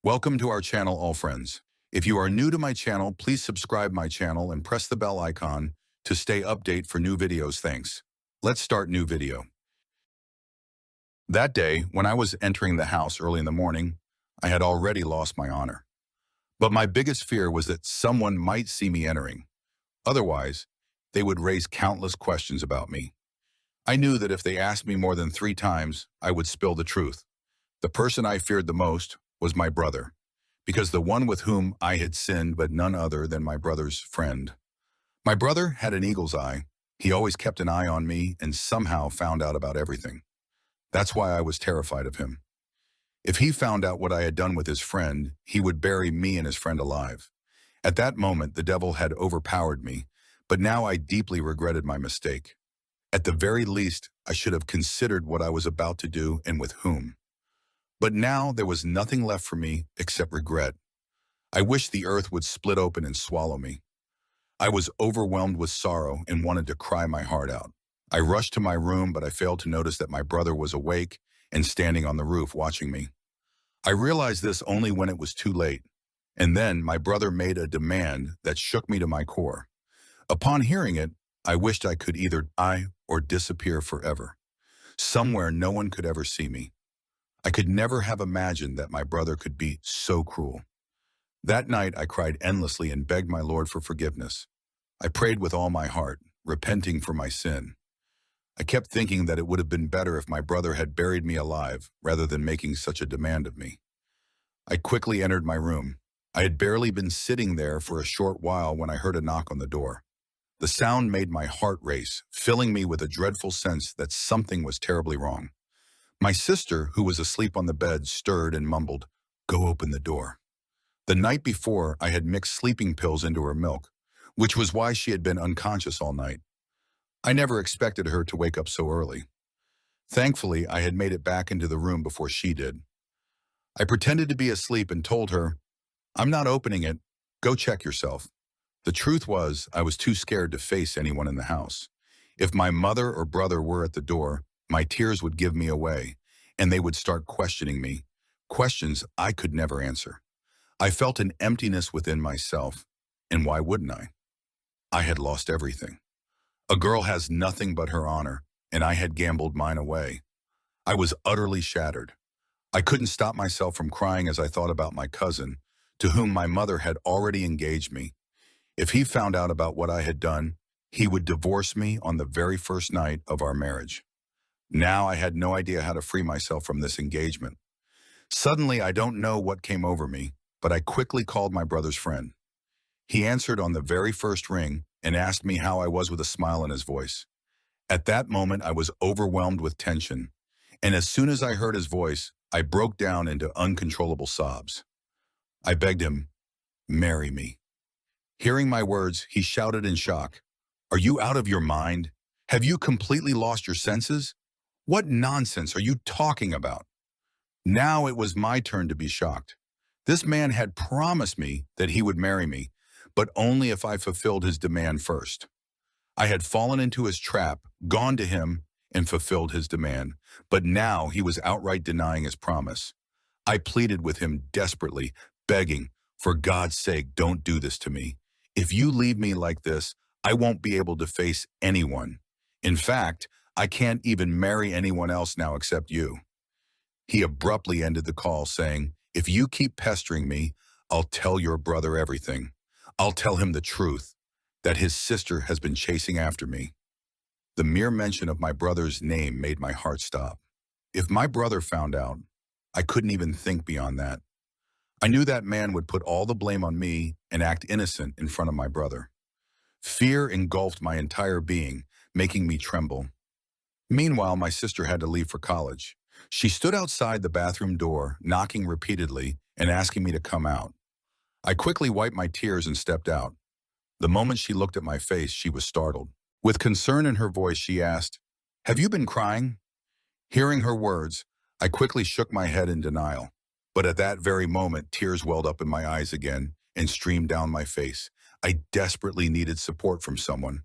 Welcome to our channel, all friends. If you are new to my channel, please subscribe my channel and press the bell icon to stay update for new videos. Thanks. Let's start new video. That day, when I was entering the house early in the morning, I had already lost my honor. But my biggest fear was that someone might see me entering. Otherwise, they would raise countless questions about me. I knew that if they asked me more than 3 times, I would spill the truth. The person I feared the most was my brother, because the one with whom I had sinned, but none other than my brother's friend. My brother had an eagle's eye. He always kept an eye on me and somehow found out about everything. That's why I was terrified of him. If he found out what I had done with his friend, he would bury me and his friend alive. At that moment, the devil had overpowered me, but now I deeply regretted my mistake. At the very least, I should have considered what I was about to do and with whom. But now there was nothing left for me except regret. I wished the earth would split open and swallow me. I was overwhelmed with sorrow and wanted to cry my heart out. I rushed to my room, but I failed to notice that my brother was awake and standing on the roof watching me. I realized this only when it was too late. And then my brother made a demand that shook me to my core. Upon hearing it, I wished I could either die or disappear forever. Somewhere no one could ever see me. I could never have imagined that my brother could be so cruel. That night I cried endlessly and begged my Lord for forgiveness. I prayed with all my heart, repenting for my sin. I kept thinking that it would have been better if my brother had buried me alive rather than making such a demand of me. I quickly entered my room. I had barely been sitting there for a short while when I heard a knock on the door. The sound made my heart race, filling me with a dreadful sense that something was terribly wrong. My sister, who was asleep on the bed, stirred and mumbled, "Go open the door." The night before, I had mixed sleeping pills into her milk, which was why she had been unconscious all night. I never expected her to wake up so early. Thankfully, I had made it back into the room before she did. I pretended to be asleep and told her, "I'm not opening it. Go check yourself." The truth was, I was too scared to face anyone in the house. If my mother or brother were at the door, my tears would give me away, and they would start questioning me, questions I could never answer. I felt an emptiness within myself, and why wouldn't I? I had lost everything. A girl has nothing but her honor, and I had gambled mine away. I was utterly shattered. I couldn't stop myself from crying as I thought about my cousin, to whom my mother had already engaged me. If he found out about what I had done, he would divorce me on the very first night of our marriage. Now I had no idea how to free myself from this engagement. Suddenly, I don't know what came over me, but I quickly called my brother's friend. He answered on the very first ring and asked me how I was with a smile in his voice. At that moment, I was overwhelmed with tension, and as soon as I heard his voice, I broke down into uncontrollable sobs. I begged him, "Marry me." Hearing my words, he shouted in shock, "Are you out of your mind? Have you completely lost your senses? What nonsense are you talking about?" Now it was my turn to be shocked. This man had promised me that he would marry me, but only if I fulfilled his demand first. I had fallen into his trap, gone to him, and fulfilled his demand, but now he was outright denying his promise. I pleaded with him desperately, begging, "For God's sake, don't do this to me. If you leave me like this, I won't be able to face anyone. In fact, I can't even marry anyone else now except you." He abruptly ended the call, saying, "If you keep pestering me, I'll tell your brother everything. I'll tell him the truth, that his sister has been chasing after me." The mere mention of my brother's name made my heart stop. If my brother found out, I couldn't even think beyond that. I knew that man would put all the blame on me and act innocent in front of my brother. Fear engulfed my entire being, making me tremble. Meanwhile, my sister had to leave for college. She stood outside the bathroom door, knocking repeatedly and asking me to come out. I quickly wiped my tears and stepped out. The moment she looked at my face, she was startled. With concern in her voice, she asked, "Have you been crying?" Hearing her words, I quickly shook my head in denial. But at that very moment, tears welled up in my eyes again and streamed down my face. I desperately needed support from someone.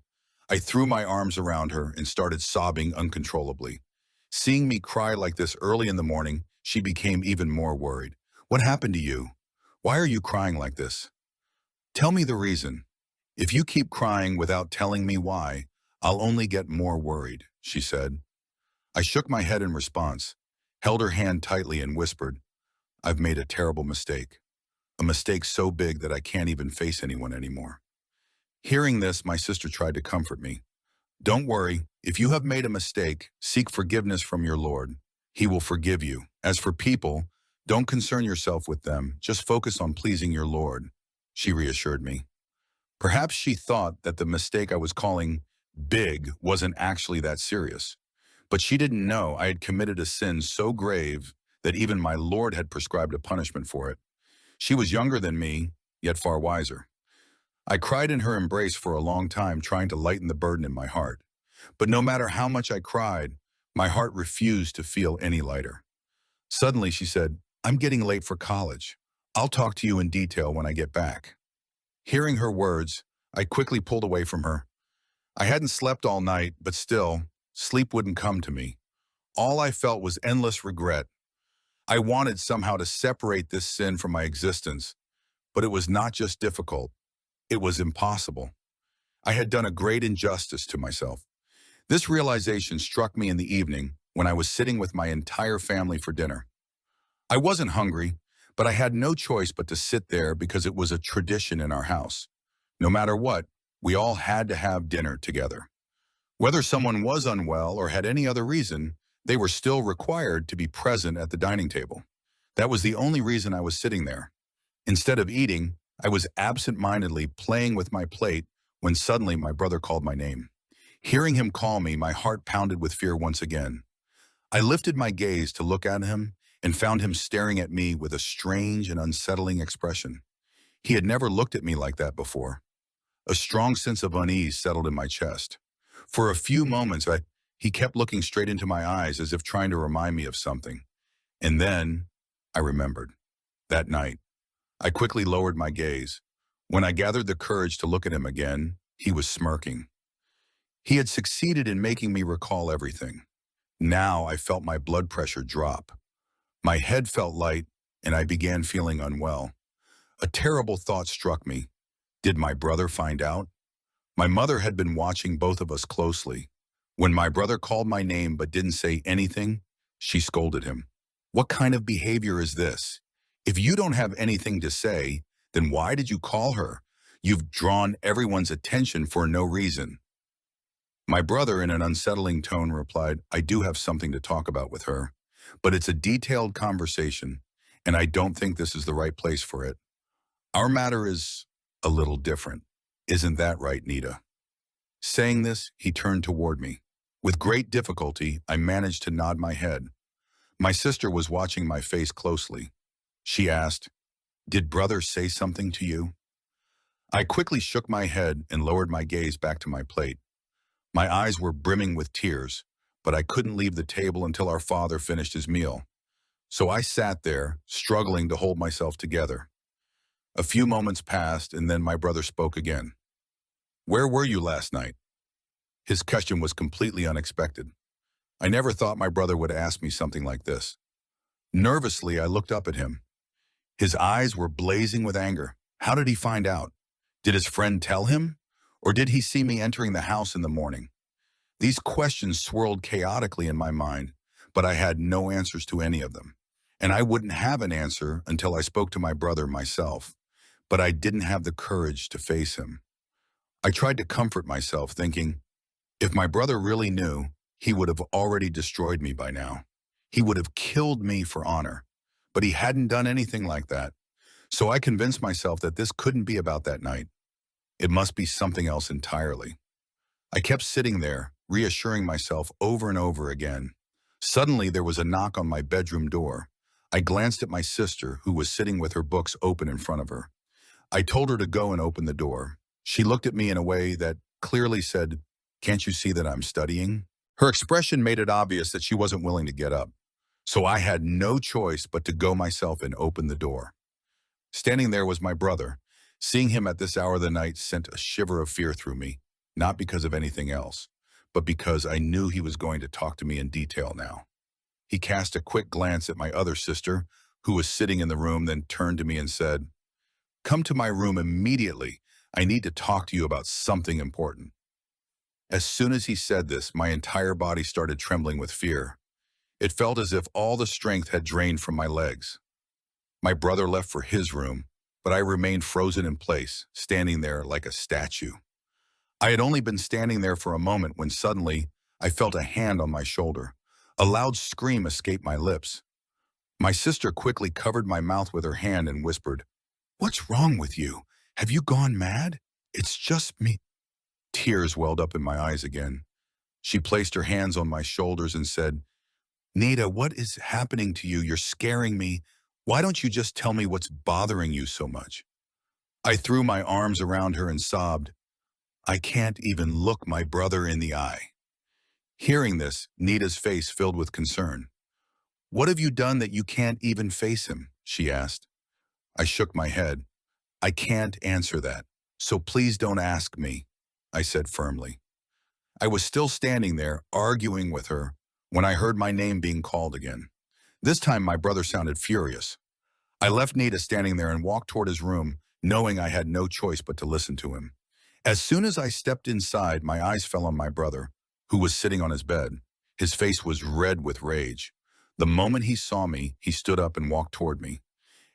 I threw my arms around her and started sobbing uncontrollably. Seeing me cry like this early in the morning, she became even more worried. What happened to you? Why are you crying like this? Tell me the reason. If you keep crying without telling me why, I'll only get more worried, she said. I shook my head in response, held her hand tightly and whispered, I've made a terrible mistake. A mistake so big that I can't even face anyone anymore. Hearing this, my sister tried to comfort me. Don't worry, if you have made a mistake, seek forgiveness from your Lord. He will forgive you. As for people, don't concern yourself with them, just focus on pleasing your Lord, she reassured me. Perhaps she thought that the mistake I was calling big wasn't actually that serious. But she didn't know I had committed a sin so grave that even my Lord had prescribed a punishment for it. She was younger than me, yet far wiser. I cried in her embrace for a long time, trying to lighten the burden in my heart. But no matter how much I cried, my heart refused to feel any lighter. Suddenly she said, I'm getting late for college. I'll talk to you in detail when I get back. Hearing her words, I quickly pulled away from her. I hadn't slept all night, but still, sleep wouldn't come to me. All I felt was endless regret. I wanted somehow to separate this sin from my existence, but it was not just difficult, it was impossible. I had done a great injustice to myself. This realization struck me in the evening when I was sitting with my entire family for dinner. I wasn't hungry, but I had no choice but to sit there because it was a tradition in our house. No matter what, we all had to have dinner together. Whether someone was unwell or had any other reason, they were still required to be present at the dining table. That was the only reason I was sitting there. Instead of eating, I was absent-mindedly playing with my plate when suddenly my brother called my name. Hearing him call me, my heart pounded with fear once again. I lifted my gaze to look at him and found him staring at me with a strange and unsettling expression. He had never looked at me like that before. A strong sense of unease settled in my chest. For a few moments, he kept looking straight into my eyes as if trying to remind me of something. And then I remembered. That night, I quickly lowered my gaze. When I gathered the courage to look at him again, he was smirking. He had succeeded in making me recall everything. Now I felt my blood pressure drop. My head felt light, and I began feeling unwell. A terrible thought struck me. Did my brother find out? My mother had been watching both of us closely. When my brother called my name but didn't say anything, she scolded him. What kind of behavior is this? If you don't have anything to say, then why did you call her? You've drawn everyone's attention for no reason. My brother, in an unsettling tone, replied, I do have something to talk about with her, but it's a detailed conversation, and I don't think this is the right place for it. Our matter is a little different. Isn't that right, Nita? Saying this, he turned toward me. With great difficulty, I managed to nod my head. My sister was watching my face closely. She asked, Did brother say something to you? I quickly shook my head and lowered my gaze back to my plate. My eyes were brimming with tears, but I couldn't leave the table until our father finished his meal. So I sat there, struggling to hold myself together. A few moments passed, and then my brother spoke again. Where were you last night? His question was completely unexpected. I never thought my brother would ask me something like this. Nervously, I looked up at him. His eyes were blazing with anger. How did he find out? Did his friend tell him? Or did he see me entering the house in the morning? These questions swirled chaotically in my mind, but I had no answers to any of them. And I wouldn't have an answer until I spoke to my brother myself. But I didn't have the courage to face him. I tried to comfort myself, thinking, if my brother really knew, he would have already destroyed me by now. He would have killed me for honor. But he hadn't done anything like that. So I convinced myself that this couldn't be about that night. It must be something else entirely. I kept sitting there, reassuring myself over and over again. Suddenly, there was a knock on my bedroom door. I glanced at my sister, who was sitting with her books open in front of her. I told her to go and open the door. She looked at me in a way that clearly said, Can't you see that I'm studying? Her expression made it obvious that she wasn't willing to get up. So I had no choice but to go myself and open the door. Standing there was my brother. Seeing him at this hour of the night sent a shiver of fear through me, not because of anything else, but because I knew he was going to talk to me in detail now. He cast a quick glance at my other sister, who was sitting in the room, then turned to me and said, "Come to my room immediately. I need to talk to you about something important." As soon as he said this, my entire body started trembling with fear. It felt as if all the strength had drained from my legs. My brother left for his room, but I remained frozen in place, standing there like a statue. I had only been standing there for a moment when suddenly I felt a hand on my shoulder. A loud scream escaped my lips. My sister quickly covered my mouth with her hand and whispered, "What's wrong with you? Have you gone mad? It's just me." Tears welled up in my eyes again. She placed her hands on my shoulders and said, "Nita, what is happening to you? You're scaring me. Why don't you just tell me what's bothering you so much?" I threw my arms around her and sobbed, "I can't even look my brother in the eye." Hearing this, Nita's face filled with concern. "What have you done that you can't even face him?" she asked. I shook my head. "I can't answer that, so please don't ask me," I said firmly. I was still standing there, arguing with her, when I heard my name being called again. This time my brother sounded furious. I left Nita standing there and walked toward his room, knowing I had no choice but to listen to him. As soon as I stepped inside, my eyes fell on my brother, who was sitting on his bed. His face was red with rage. The moment he saw me, he stood up and walked toward me.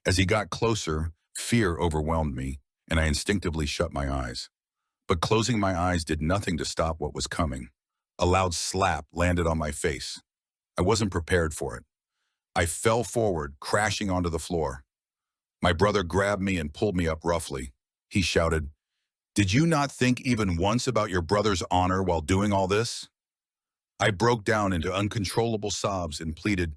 As he got closer, fear overwhelmed me, and I instinctively shut my eyes. But closing my eyes did nothing to stop what was coming. A loud slap landed on my face. I wasn't prepared for it. I fell forward, crashing onto the floor. My brother grabbed me and pulled me up roughly. He shouted, "Did you not think even once about your brother's honor while doing all this?" I broke down into uncontrollable sobs and pleaded,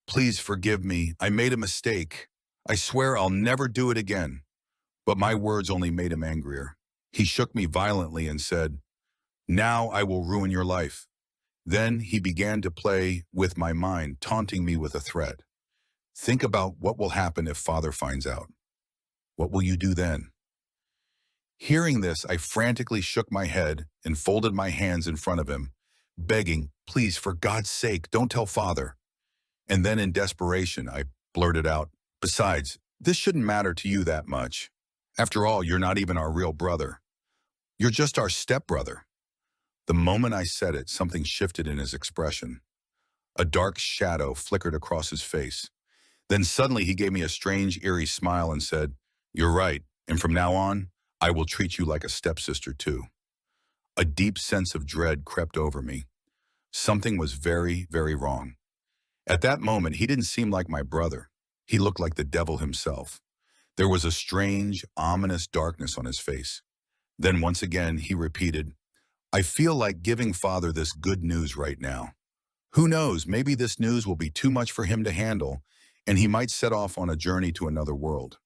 "Please forgive me. I made a mistake. I swear I'll never do it again." But my words only made him angrier. He shook me violently and said, "Now I will ruin your life." Then he began to play with my mind, taunting me with a threat. "Think about what will happen if Father finds out. What will you do then?" Hearing this, I frantically shook my head and folded my hands in front of him, begging, "Please, for God's sake, don't tell Father." And then in desperation, I blurted out, "Besides, this shouldn't matter to you that much. After all, you're not even our real brother. You're just our stepbrother." The moment I said it, something shifted in his expression. A dark shadow flickered across his face. Then suddenly he gave me a strange, eerie smile and said, "You're right, and from now on, I will treat you like a stepsister too." A deep sense of dread crept over me. Something was very, very wrong. At that moment, he didn't seem like my brother. He looked like the devil himself. There was a strange, ominous darkness on his face. Then once again, he repeated, "I feel like giving Father this good news right now. Who knows, maybe this news will be too much for him to handle, and he might set off on a journey to another world."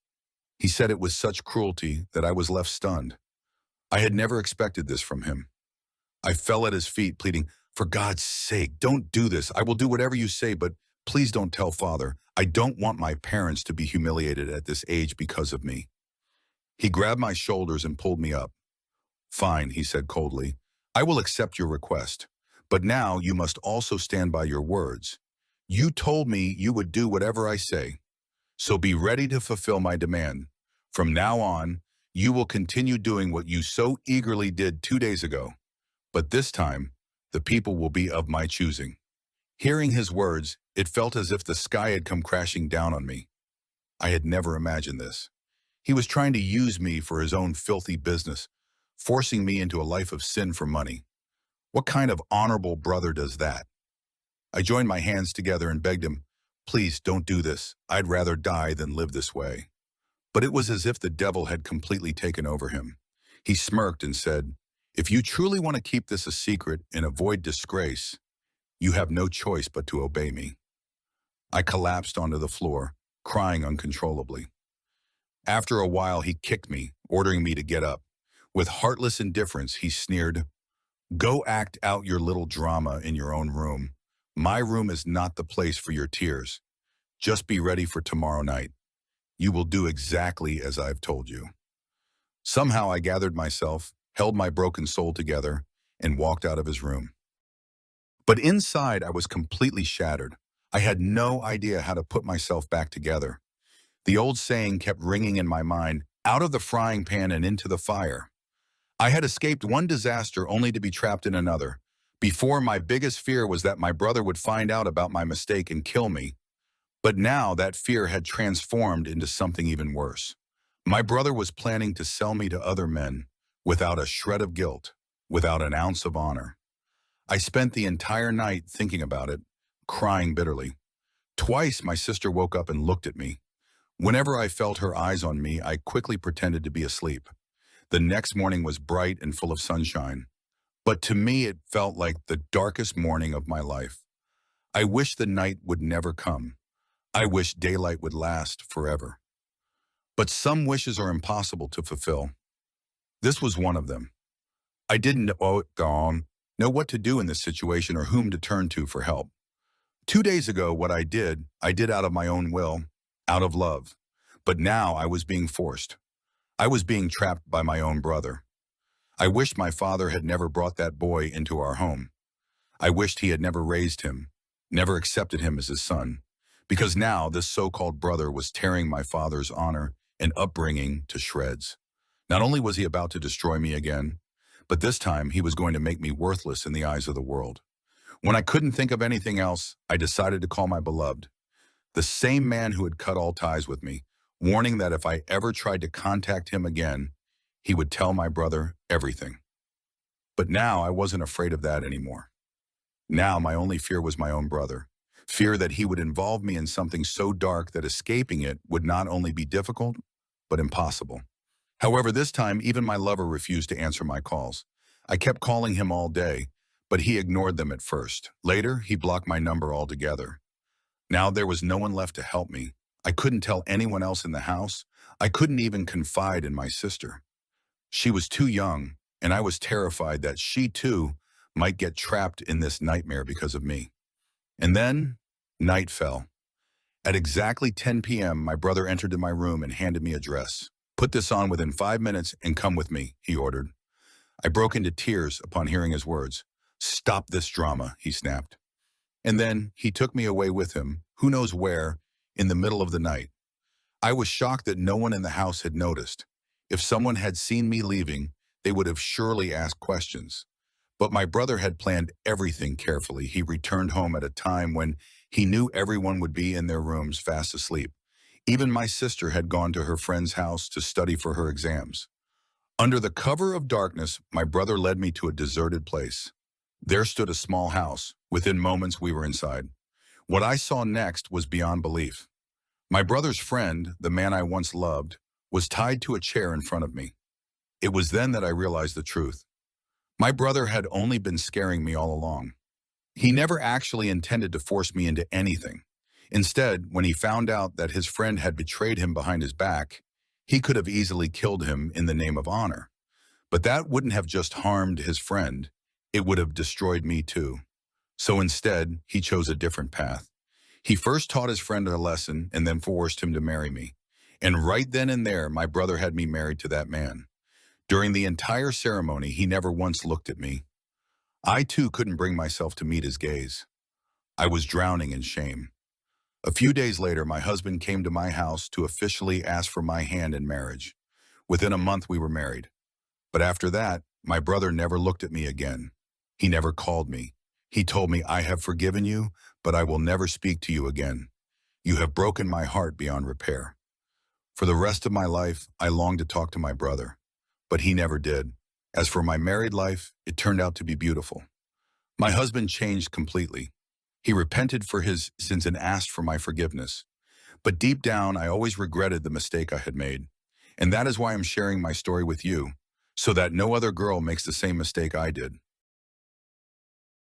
He said it with such cruelty that I was left stunned. I had never expected this from him. I fell at his feet, pleading, "For God's sake, don't do this. I will do whatever you say, but please don't tell Father. I don't want my parents to be humiliated at this age because of me." He grabbed my shoulders and pulled me up. "Fine," he said coldly. "I will accept your request. But now you must also stand by your words. You told me you would do whatever I say. So be ready to fulfill my demand. From now on, you will continue doing what you so eagerly did 2 days ago. But this time, the people will be of my choosing." Hearing his words, it felt as if the sky had come crashing down on me. I had never imagined this. He was trying to use me for his own filthy business, forcing me into a life of sin for money. What kind of honorable brother does that? I joined my hands together and begged him, "Please don't do this. I'd rather die than live this way." But it was as if the devil had completely taken over him. He smirked and said, "If you truly want to keep this a secret and avoid disgrace, you have no choice but to obey me." I collapsed onto the floor, crying uncontrollably. After a while, he kicked me, ordering me to get up. With heartless indifference, he sneered, "Go act out your little drama in your own room. My room is not the place for your tears. Just be ready for tomorrow night. You will do exactly as I've told you." Somehow I gathered myself, held my broken soul together, and walked out of his room. But inside, I was completely shattered. I had no idea how to put myself back together. The old saying kept ringing in my mind, out of the frying pan and into the fire. I had escaped one disaster only to be trapped in another. Before, my biggest fear was that my brother would find out about my mistake and kill me. But now that fear had transformed into something even worse. My brother was planning to sell me to other men, without a shred of guilt, without an ounce of honor. I spent the entire night thinking about it, crying bitterly. Twice my sister woke up and looked at me. Whenever I felt her eyes on me, I quickly pretended to be asleep. The next morning was bright and full of sunshine. But to me, it felt like the darkest morning of my life. I wished the night would never come. I wish daylight would last forever. But some wishes are impossible to fulfill. This was one of them. I didn't know what to do in this situation or whom to turn to for help. 2 days ago, what I did out of my own will, out of love. But now I was being forced. I was being trapped by my own brother. I wished my father had never brought that boy into our home. I wished he had never raised him, never accepted him as his son, because now this so-called brother was tearing my father's honor and upbringing to shreds. Not only was he about to destroy me again, but this time he was going to make me worthless in the eyes of the world. When I couldn't think of anything else, I decided to call my beloved, the same man who had cut all ties with me, warning that if I ever tried to contact him again, he would tell my brother everything. But now I wasn't afraid of that anymore. Now my only fear was my own brother. Fear that he would involve me in something so dark that escaping it would not only be difficult, but impossible. However, this time, even my lover refused to answer my calls. I kept calling him all day, but he ignored them at first. Later, he blocked my number altogether. Now there was no one left to help me. I couldn't tell anyone else in the house. I couldn't even confide in my sister. She was too young, and I was terrified that she too might get trapped in this nightmare because of me. And then, night fell. At exactly 10 p.m., my brother entered my room and handed me a dress. "Put this on within 5 minutes and come with me," he ordered. I broke into tears upon hearing his words. "Stop this drama," he snapped. And then he took me away with him, who knows where, in the middle of the night. I was shocked that no one in the house had noticed. If someone had seen me leaving, they would have surely asked questions. But my brother had planned everything carefully. He returned home at a time when he knew everyone would be in their rooms fast asleep. Even my sister had gone to her friend's house to study for her exams. Under the cover of darkness, my brother led me to a deserted place. There stood a small house. Within moments, we were inside. What I saw next was beyond belief. My brother's friend, the man I once loved, was tied to a chair in front of me. It was then that I realized the truth. My brother had only been scaring me all along. He never actually intended to force me into anything. Instead, when he found out that his friend had betrayed him behind his back, he could have easily killed him in the name of honor. But that wouldn't have just harmed his friend. It would have destroyed me too. So instead, he chose a different path. He first taught his friend a lesson and then forced him to marry me. And right then and there, my brother had me married to that man. During the entire ceremony, he never once looked at me. I too couldn't bring myself to meet his gaze. I was drowning in shame. A few days later, my husband came to my house to officially ask for my hand in marriage. Within a month, we were married. But after that, my brother never looked at me again. He never called me. He told me, "I have forgiven you, but I will never speak to you again. You have broken my heart beyond repair." For the rest of my life, I longed to talk to my brother, but he never did. As for my married life, it turned out to be beautiful. My husband changed completely. He repented for his sins and asked for my forgiveness. But deep down, I always regretted the mistake I had made. And that is why I'm sharing my story with you, so that no other girl makes the same mistake I did.